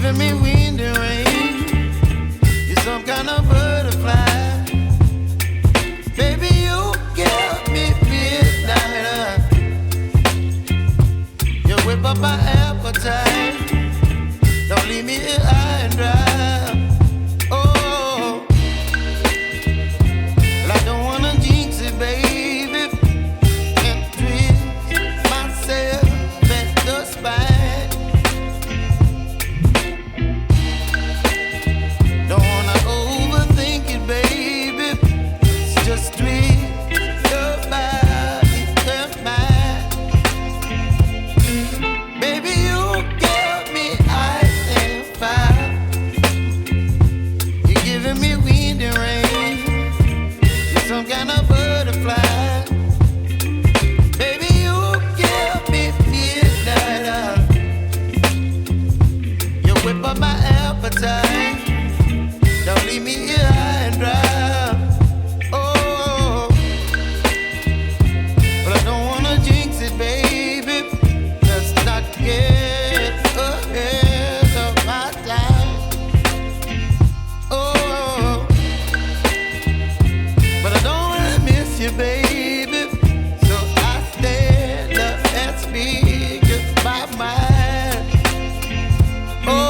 giving me wind and rain. You're some kind of butterfly. Baby, you give me midnight. You whip up my appetite. Don't leave me here high and dry. Oh, well, I don't wanna jinx it, baby, and twist myself at the spine. Don't wanna overthink it, baby. It's just twist your body and mine. Baby, you give me ice and fire. You're giving me wind and rain. You're some kind of butterfly. Baby, you give me midnight. You whip up my appetite. Don't leave me here high and dry. Oh, but I don't wanna jinx it, baby. Let's not get ahead of my time. Oh, but I don't wanna miss you, baby. So I stand up and speak my mind. Oh.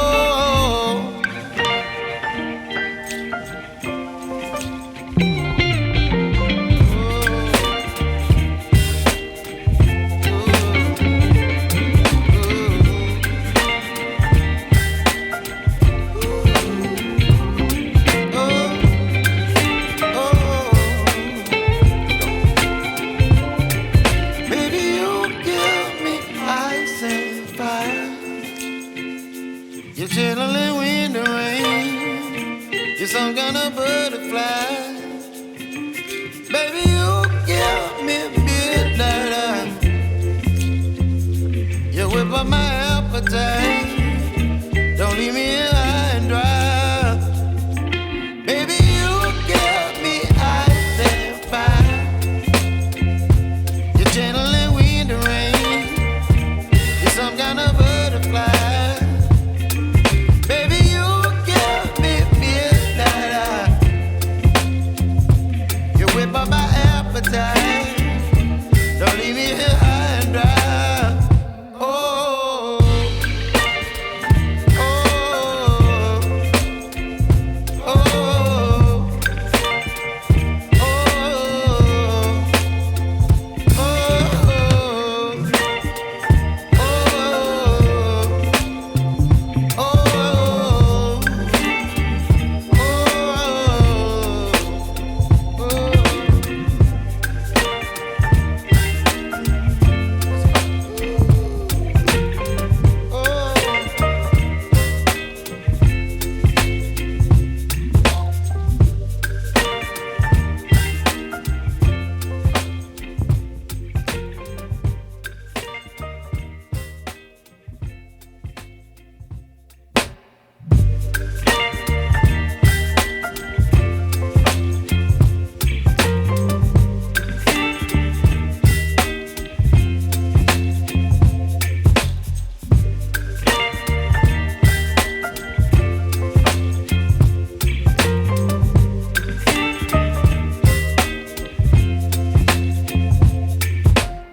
Baby, you give me ice and fire. You're chilling wind and rain. You're some kind of butterfly. Baby, you give me midnight. You whip up my appetite. Don't leave me here high and dry. Baby, you give me ice and fire. You're channeling wind and rain. You're some kind of butterfly. Baby, you give me midnight. You whip up my appetite. Don't leave me here high and dry. Oh, oh, oh, oh,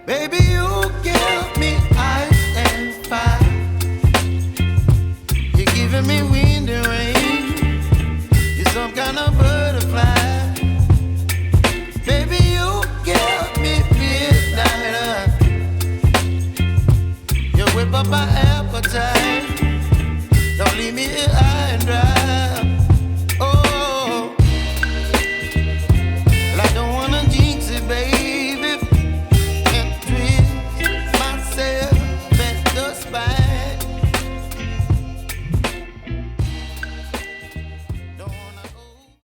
baby, you give me ice and fire. You're giving me